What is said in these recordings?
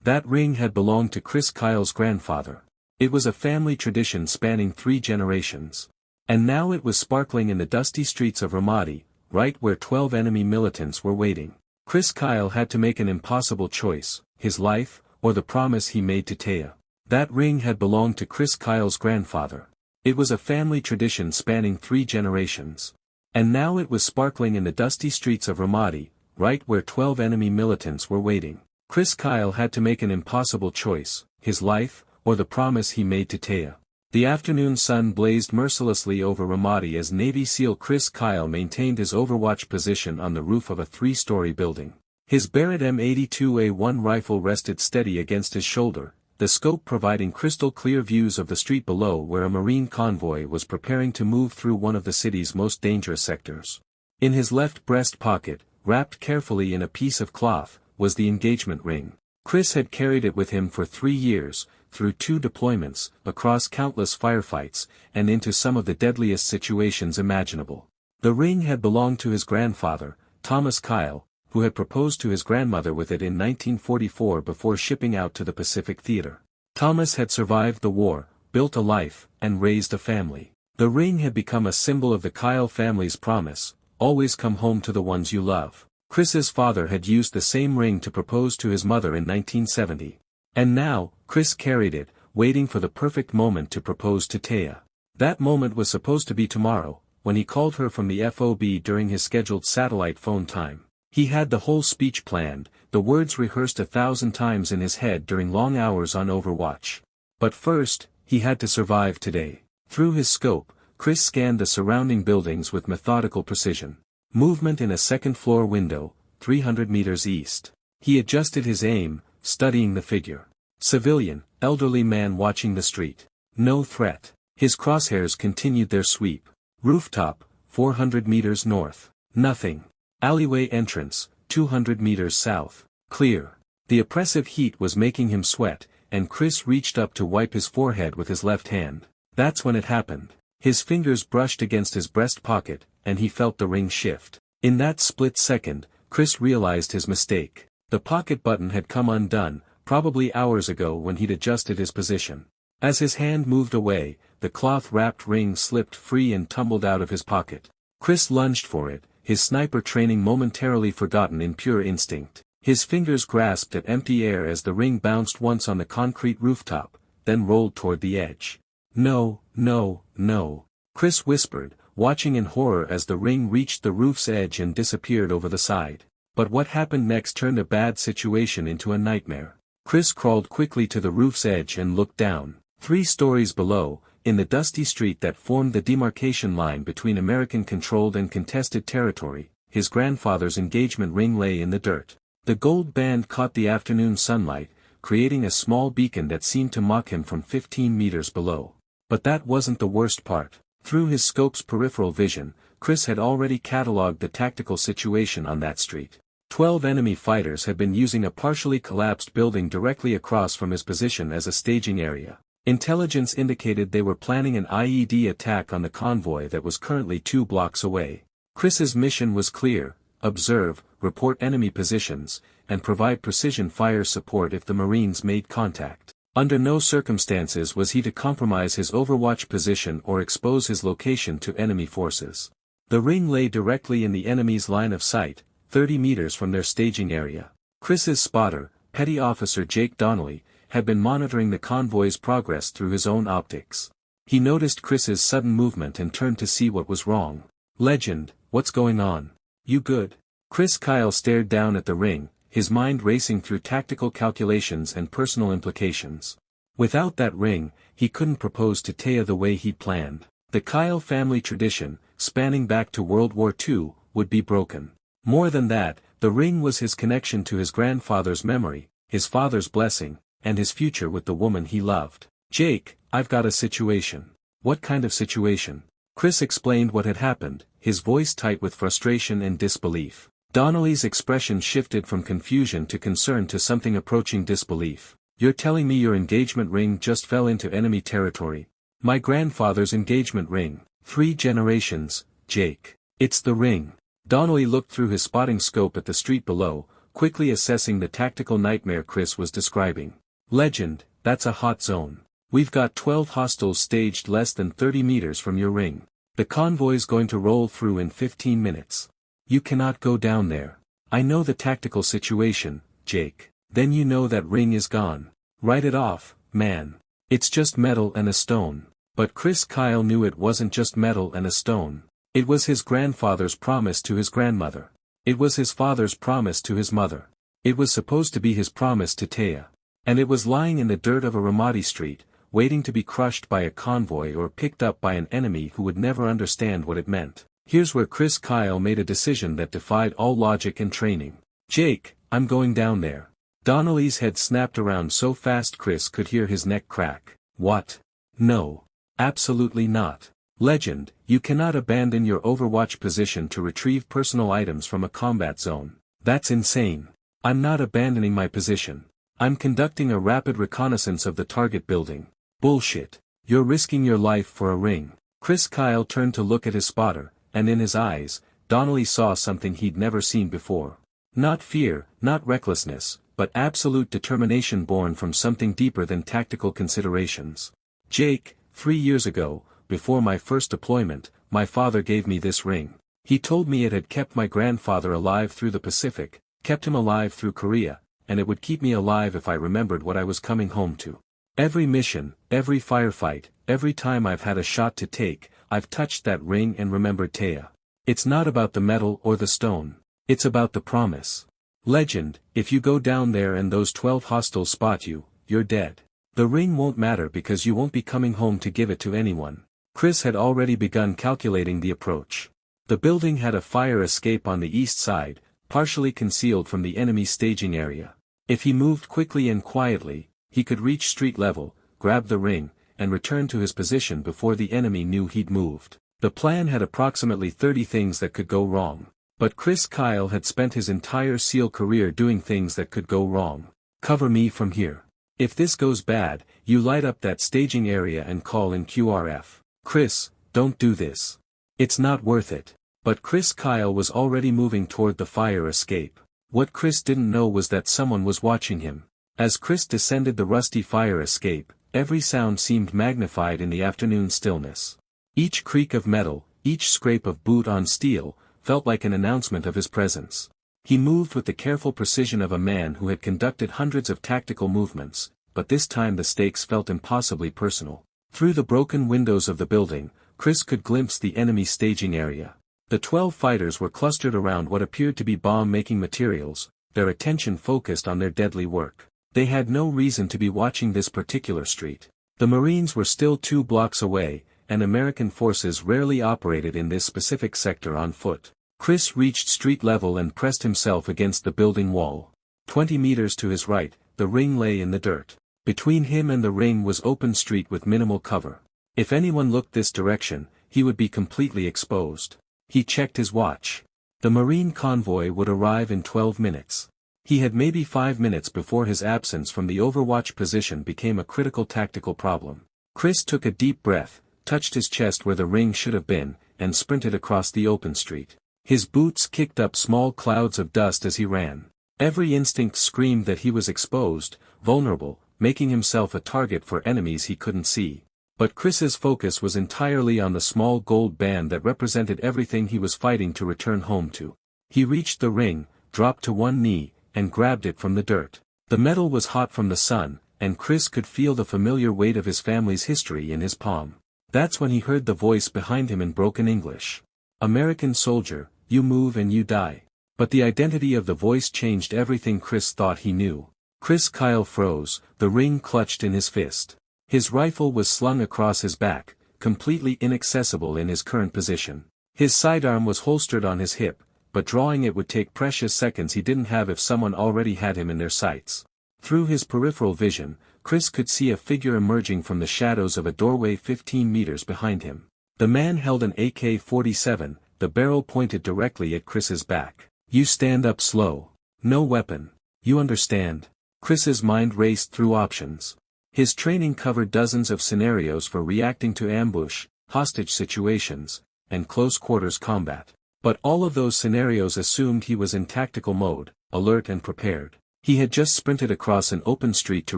That ring had belonged to Chris Kyle's grandfather. It was a family tradition spanning 3 generations. And now it was sparkling in the dusty streets of Ramadi, right where 12 enemy militants were waiting. Chris Kyle had to make an impossible choice, his life, or the promise he made to Taya. That ring had belonged to Chris Kyle's grandfather. It was a family tradition spanning 3 generations. And now it was sparkling in the dusty streets of Ramadi, right where 12 enemy militants were waiting. Chris Kyle had to make an impossible choice, his life, or the promise he made to Taya. The afternoon sun blazed mercilessly over Ramadi as Navy SEAL Chris Kyle maintained his overwatch position on the roof of a 3-story building. His Barrett M82A1 rifle rested steady against his shoulder, the scope providing crystal-clear views of the street below where a Marine convoy was preparing to move through one of the city's most dangerous sectors. In his left breast pocket, wrapped carefully in a piece of cloth, was the engagement ring. Chris had carried it with him for 3 years, through 2 deployments, across countless firefights, and into some of the deadliest situations imaginable. The ring had belonged to his grandfather, Thomas Kyle, who had proposed to his grandmother with it in 1944 before shipping out to the Pacific Theater. Thomas had survived the war, built a life, and raised a family. The ring had become a symbol of the Kyle family's promise, always come home to the ones you love. Chris's father had used the same ring to propose to his mother in 1970. And now, Chris carried it, waiting for the perfect moment to propose to Taya. That moment was supposed to be tomorrow, when he called her from the FOB during his scheduled satellite phone time. He had the whole speech planned, the words rehearsed 1,000 times in his head during long hours on Overwatch. But first, he had to survive today. Through his scope, Chris scanned the surrounding buildings with methodical precision. Movement in a second-floor window, 300 meters east. He adjusted his aim, studying the figure. Civilian, elderly man watching the street. No threat. His crosshairs continued their sweep. Rooftop, 400 meters north. Nothing. Alleyway entrance, 200 meters south. Clear. The oppressive heat was making him sweat, and Chris reached up to wipe his forehead with his left hand. That's when it happened. His fingers brushed against his breast pocket, and he felt the ring shift. In that split second, Chris realized his mistake. The pocket button had come undone, probably hours ago when he'd adjusted his position. As his hand moved away, the cloth-wrapped ring slipped free and tumbled out of his pocket. Chris lunged for it, his sniper training momentarily forgotten in pure instinct. His fingers grasped at empty air as the ring bounced once on the concrete rooftop, then rolled toward the edge. No, no, no. Chris whispered, watching in horror as the ring reached the roof's edge and disappeared over the side. But what happened next turned a bad situation into a nightmare. Chris crawled quickly to the roof's edge and looked down. 3 stories below, in the dusty street that formed the demarcation line between American-controlled and contested territory, his grandfather's engagement ring lay in the dirt. The gold band caught the afternoon sunlight, creating a small beacon that seemed to mock him from 15 meters below. But that wasn't the worst part. Through his scope's peripheral vision, Chris had already catalogued the tactical situation on that street. 12 enemy fighters had been using a partially collapsed building directly across from his position as a staging area. Intelligence indicated they were planning an IED attack on the convoy that was currently 2 blocks away. Chris's mission was clear: observe, report enemy positions, and provide precision fire support if the Marines made contact. Under no circumstances was he to compromise his overwatch position or expose his location to enemy forces. The ring lay directly in the enemy's line of sight, 30 meters from their staging area. Chris's spotter, Petty Officer Jake Donnelly, had been monitoring the convoy's progress through his own optics. He noticed Chris's sudden movement and turned to see what was wrong. "Legend, what's going on? You good?" Chris Kyle stared down at the ring, his mind racing through tactical calculations and personal implications. Without that ring, he couldn't propose to Taya the way he'd planned. The Kyle family tradition, spanning back to World War II, would be broken. More than that, the ring was his connection to his grandfather's memory, his father's blessing, and his future with the woman he loved. "Jake, I've got a situation." "What kind of situation?" Chris explained what had happened, his voice tight with frustration and disbelief. Donnelly's expression shifted from confusion to concern to something approaching disbelief. "You're telling me your engagement ring just fell into enemy territory?" "My grandfather's engagement ring. 3 generations, Jake. It's the ring." Donnelly looked through his spotting scope at the street below, quickly assessing the tactical nightmare Chris was describing. Legend, that's a hot zone. We've got 12 hostiles staged less than 30 meters from your ring. The convoy's going to roll through in 15 minutes. You cannot go down there. I know the tactical situation, Jake. Then you know that ring is gone. Write it off, man. It's just metal and a stone. But Chris Kyle knew it wasn't just metal and a stone. It was his grandfather's promise to his grandmother. It was his father's promise to his mother. It was supposed to be his promise to Taya. And it was lying in the dirt of a Ramadi street, waiting to be crushed by a convoy or picked up by an enemy who would never understand what it meant. Here's where Chris Kyle made a decision that defied all logic and training. Jake, I'm going down there. Donnelly's head snapped around so fast Chris could hear his neck crack. What? No. Absolutely not. Legend, you cannot abandon your overwatch position to retrieve personal items from a combat zone. That's insane. I'm not abandoning my position. I'm conducting a rapid reconnaissance of the target building. Bullshit. You're risking your life for a ring. Chris Kyle turned to look at his spotter, and in his eyes, Donnelly saw something he'd never seen before. Not fear, not recklessness, but absolute determination born from something deeper than tactical considerations. Jake, 3 years ago, before my first deployment, my father gave me this ring. He told me it had kept my grandfather alive through the Pacific, kept him alive through Korea, and it would keep me alive if I remembered what I was coming home to. Every mission, every firefight, every time I've had a shot to take, I've touched that ring and remembered Taya. It's not about the metal or the stone. It's about the promise. Legend, if you go down there and those 12 hostiles spot you, you're dead. The ring won't matter because you won't be coming home to give it to anyone. Chris had already begun calculating the approach. The building had a fire escape on the east side, partially concealed from the enemy staging area. If he moved quickly and quietly, he could reach street level, grab the ring, and return to his position before the enemy knew he'd moved. The plan had approximately 30 things that could go wrong. But Chris Kyle had spent his entire SEAL career doing things that could go wrong. Cover me from here. If this goes bad, you light up that staging area and call in QRF. Chris, don't do this. It's not worth it. But Chris Kyle was already moving toward the fire escape. What Chris didn't know was that someone was watching him. As Chris descended the rusty fire escape, every sound seemed magnified in the afternoon stillness. Each creak of metal, each scrape of boot on steel, felt like an announcement of his presence. He moved with the careful precision of a man who had conducted hundreds of tactical movements, but this time the stakes felt impossibly personal. Through the broken windows of the building, Chris could glimpse the enemy staging area. The 12 fighters were clustered around what appeared to be bomb-making materials, their attention focused on their deadly work. They had no reason to be watching this particular street. The Marines were still 2 blocks away, and American forces rarely operated in this specific sector on foot. Chris reached street level and pressed himself against the building wall. 20 meters to his right, the ring lay in the dirt. Between him and the ring was open street with minimal cover. If anyone looked this direction, he would be completely exposed. He checked his watch. The Marine convoy would arrive in 12 minutes. He had maybe 5 minutes before his absence from the overwatch position became a critical tactical problem. Chris took a deep breath, touched his chest where the ring should have been, and sprinted across the open street. His boots kicked up small clouds of dust as he ran. Every instinct screamed that he was exposed, vulnerable, making himself a target for enemies he couldn't see. But Chris's focus was entirely on the small gold band that represented everything he was fighting to return home to. He reached the ring, dropped to one knee, and grabbed it from the dirt. The metal was hot from the sun, and Chris could feel the familiar weight of his family's history in his palm. That's when he heard the voice behind him in broken English. American soldier, you move and you die. But the identity of the voice changed everything Chris thought he knew. Chris Kyle froze, the ring clutched in his fist. His rifle was slung across his back, completely inaccessible in his current position. His sidearm was holstered on his hip, but drawing it would take precious seconds he didn't have if someone already had him in their sights. Through his peripheral vision, Chris could see a figure emerging from the shadows of a doorway 15 meters behind him. The man held an AK-47, the barrel pointed directly at Chris's back. You stand up slow. No weapon. You understand? Chris's mind raced through options. His training covered dozens of scenarios for reacting to ambush, hostage situations, and close-quarters combat. But all of those scenarios assumed he was in tactical mode, alert and prepared. He had just sprinted across an open street to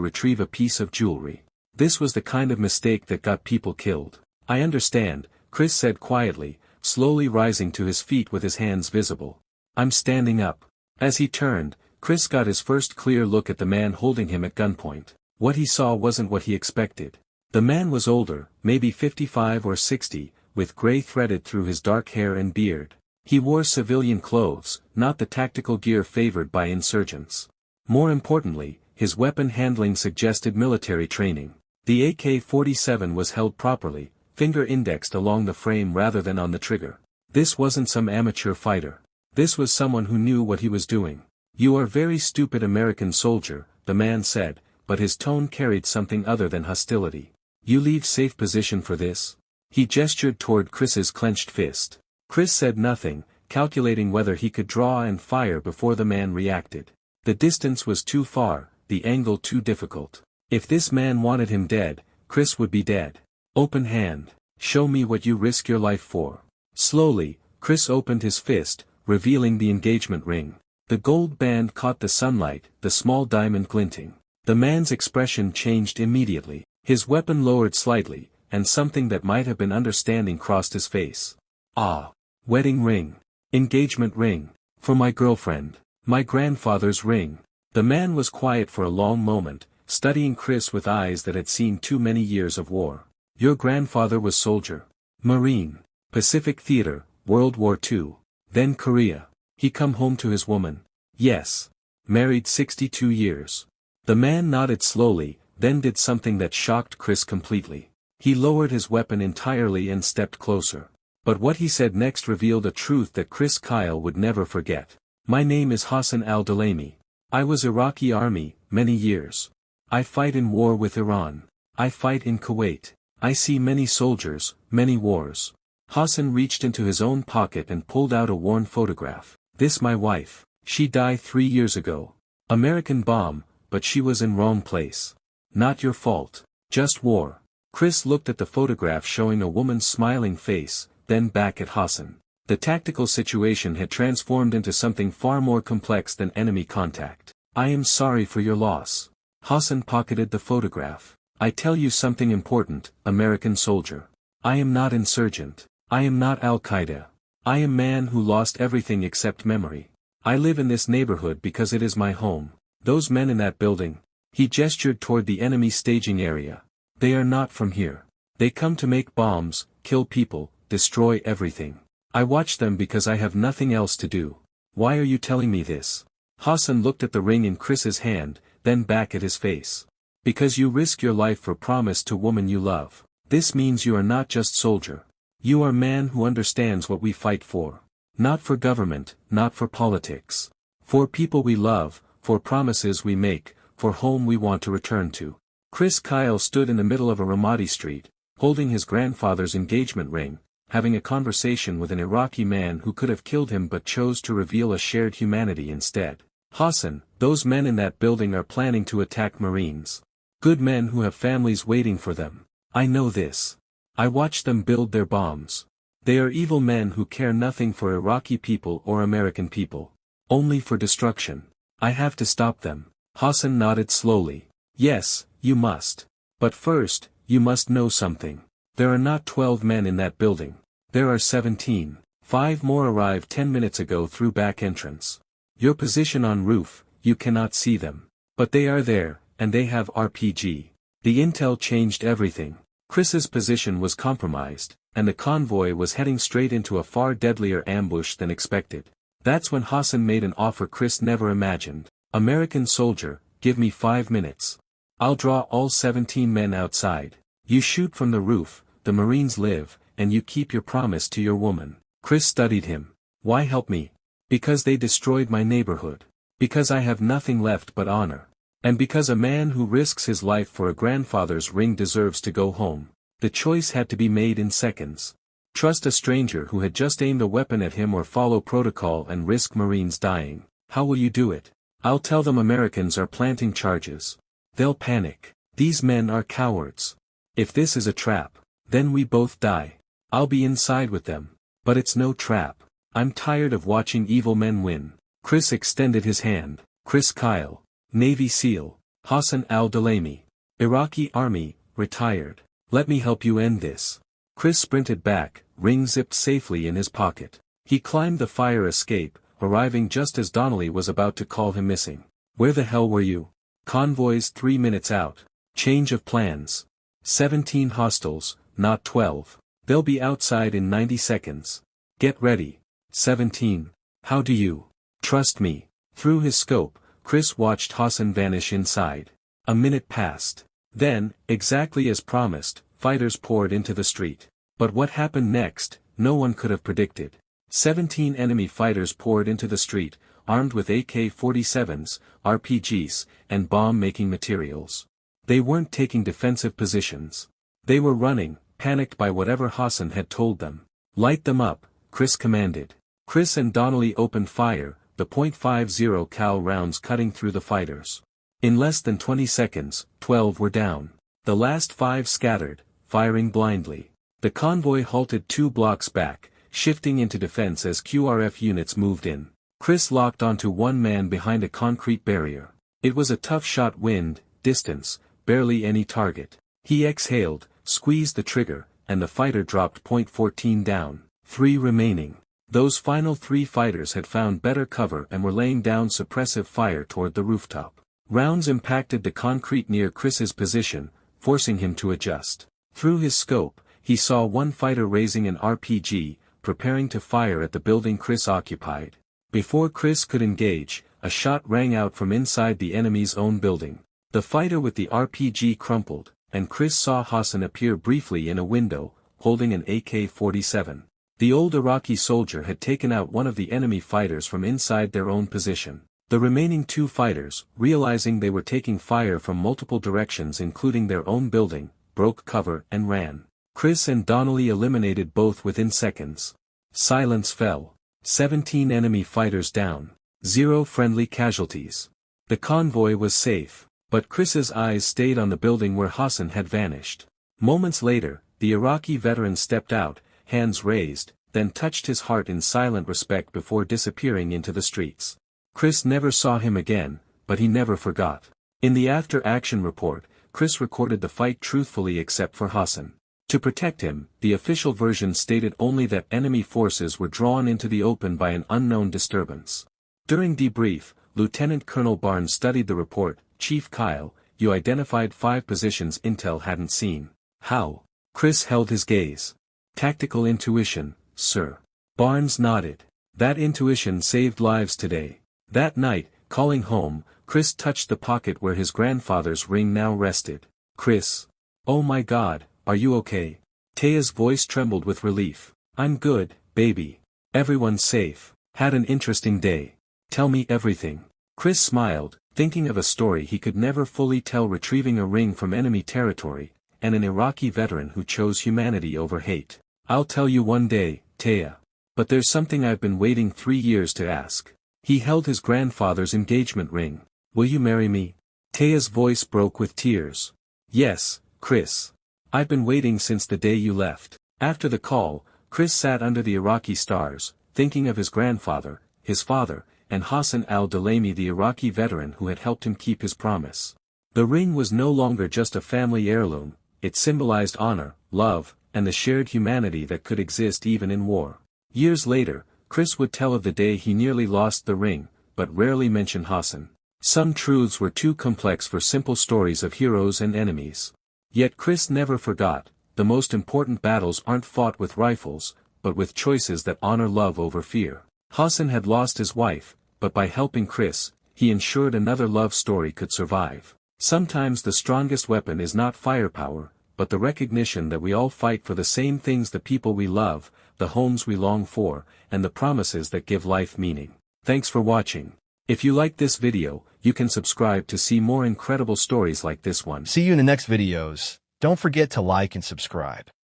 retrieve a piece of jewelry. This was the kind of mistake that got people killed. I understand, Chris said quietly, slowly rising to his feet with his hands visible. I'm standing up. As he turned, Chris got his first clear look at the man holding him at gunpoint. What he saw wasn't what he expected. The man was older, maybe 55 or 60, with gray threaded through his dark hair and beard. He wore civilian clothes, not the tactical gear favored by insurgents. More importantly, his weapon handling suggested military training. The AK-47 was held properly, finger indexed along the frame rather than on the trigger. This wasn't some amateur fighter. This was someone who knew what he was doing. You are very stupid American soldier, the man said, but his tone carried something other than hostility. You leave safe position for this? He gestured toward Chris's clenched fist. Chris said nothing, calculating whether he could draw and fire before the man reacted. The distance was too far, the angle too difficult. If this man wanted him dead, Chris would be dead. Open hand. Show me what you risk your life for. Slowly, Chris opened his fist, revealing the engagement ring. The gold band caught the sunlight, the small diamond glinting. The man's expression changed immediately. His weapon lowered slightly, and something that might have been understanding crossed his face. Ah. Wedding ring. Engagement ring. For my girlfriend. My grandfather's ring. The man was quiet for a long moment, studying Chris with eyes that had seen too many years of war. Your grandfather was soldier. Marine. Pacific Theater, World War II. Then Korea. He come home to his woman. Yes. Married 62 years. The man nodded slowly, then did something that shocked Chris completely. He lowered his weapon entirely and stepped closer. But what he said next revealed a truth that Chris Kyle would never forget. My name is Hassan al-Dalami. I was Iraqi army, many years. I fight in war with Iran. I fight in Kuwait. I see many soldiers, many wars. Hassan reached into his own pocket and pulled out a worn photograph. This my wife. She died 3 years ago. American bomb, but she was in wrong place. Not your fault. Just war. Chris looked at the photograph showing a woman's smiling face, then back at Hassan. The tactical situation had transformed into something far more complex than enemy contact. I am sorry for your loss. Hassan pocketed the photograph. I tell you something important, American soldier. I am not insurgent. I am not Al-Qaeda. I am man who lost everything except memory. I live in this neighborhood because it is my home. Those men in that building. He gestured toward the enemy staging area. They are not from here. They come to make bombs, kill people, destroy everything. I watch them because I have nothing else to do. Why are you telling me this? Hassan looked at the ring in Chris's hand, then back at his face. Because you risk your life for promise to woman you love. This means you are not just soldier. You are man who understands what we fight for. Not for government, not for politics. For people we love, for promises we make, for home we want to return to. Chris Kyle stood in the middle of a Ramadi street, holding his grandfather's engagement ring, having a conversation with an Iraqi man who could have killed him but chose to reveal a shared humanity instead. Hassan, those men in that building are planning to attack Marines. Good men who have families waiting for them. I know this. I watch them build their bombs. They are evil men who care nothing for Iraqi people or American people. Only for destruction. I have to stop them. Hassan nodded slowly. Yes, you must. But first, you must know something. There are not 12 men in that building. There are 17. 5 more arrived 10 minutes ago through back entrance. Your position on roof, you cannot see them. But they are there, and they have RPG. The intel changed everything. Chris's position was compromised, and the convoy was heading straight into a far deadlier ambush than expected. That's when Hassan made an offer Chris never imagined. American soldier, give me 5 minutes. I'll draw all 17 men outside. You shoot from the roof, the Marines live, and you keep your promise to your woman. Chris studied him. Why help me? Because they destroyed my neighborhood. Because I have nothing left but honor. And because a man who risks his life for a grandfather's ring deserves to go home. The choice had to be made in seconds. Trust a stranger who had just aimed a weapon at him or follow protocol and risk Marines dying. How will you do it? I'll tell them Americans are planting charges. They'll panic. These men are cowards. If this is a trap, then we both die. I'll be inside with them. But it's no trap. I'm tired of watching evil men win. Chris extended his hand. Chris Kyle, Navy SEAL, Hassan al-Dalami, Iraqi Army, retired. Let me help you end this. Chris sprinted back, ring zipped safely in his pocket. He climbed the fire escape, arriving just as Donnelly was about to call him missing. Where the hell were you? Convoys 3 minutes out. Change of plans. 17 hostiles, not 12. They'll be outside in 90 seconds. Get ready. 17. How do you? Trust me. Through his scope, Chris watched Hassan vanish inside. A minute passed. Then, exactly as promised, fighters poured into the street. But what happened next, no one could have predicted. 17 enemy fighters poured into the street, armed with AK-47s, RPGs, and bomb-making materials. They weren't taking defensive positions. They were running, panicked by whatever Hassan had told them. Light them up, Chris commanded. Chris and Donnelly opened fire, the .50 cal rounds cutting through the fighters. In less than 20 seconds, 12 were down. The last 5 scattered, firing blindly. The convoy halted 2 blocks back, shifting into defense as QRF units moved in. Chris locked onto one man behind a concrete barrier. It was a tough shot, wind, distance, barely any target. He exhaled, squeezed the trigger, and the fighter dropped .14 down. 3 remaining. Those final 3 fighters had found better cover and were laying down suppressive fire toward the rooftop. Rounds impacted the concrete near Chris's position, forcing him to adjust. Through his scope, he saw one fighter raising an RPG, preparing to fire at the building Chris occupied. Before Chris could engage, a shot rang out from inside the enemy's own building. The fighter with the RPG crumpled, and Chris saw Hassan appear briefly in a window, holding an AK-47. The old Iraqi soldier had taken out one of the enemy fighters from inside their own position. The remaining 2 fighters, realizing they were taking fire from multiple directions including their own building, broke cover and ran. Chris and Donnelly eliminated both within seconds. Silence fell. 17 enemy fighters down. 0 friendly casualties. The convoy was safe, but Chris's eyes stayed on the building where Hassan had vanished. Moments later, the Iraqi veteran stepped out, hands raised, then touched his heart in silent respect before disappearing into the streets. Chris never saw him again, but he never forgot. In the after-action report, Chris recorded the fight truthfully except for Hassan. To protect him, the official version stated only that enemy forces were drawn into the open by an unknown disturbance. During debrief, Lieutenant Colonel Barnes studied the report. Chief Kyle, you identified 5 positions intel hadn't seen. How? Chris held his gaze. Tactical intuition, sir. Barnes nodded. That intuition saved lives today. That night, calling home, Chris touched the pocket where his grandfather's ring now rested. Chris. Oh my God, are you okay? Taya's voice trembled with relief. I'm good, baby. Everyone's safe. Had an interesting day. Tell me everything. Chris smiled, thinking of a story he could never fully tell, retrieving a ring from enemy territory, and an Iraqi veteran who chose humanity over hate. I'll tell you one day, Taya. But there's something I've been waiting 3 years to ask. He held his grandfather's engagement ring. Will you marry me? Taya's voice broke with tears. Yes, Chris. I've been waiting since the day you left. After the call, Chris sat under the Iraqi stars, thinking of his grandfather, his father, and Hassan al-Dalami, the Iraqi veteran who had helped him keep his promise. The ring was no longer just a family heirloom, it symbolized honor, love, and the shared humanity that could exist even in war. Years later, Chris would tell of the day he nearly lost the ring, but rarely mention Hassan. Some truths were too complex for simple stories of heroes and enemies. Yet Chris never forgot, the most important battles aren't fought with rifles, but with choices that honor love over fear. Hassan had lost his wife, but by helping Chris, he ensured another love story could survive. Sometimes the strongest weapon is not firepower, but the recognition that we all fight for the same things: the people we love, the homes we long for, and the promises that give life meaning. Thanks for watching. If you liked this video, you can subscribe to see more incredible stories like this one. See you in the next videos. Don't forget to like and subscribe.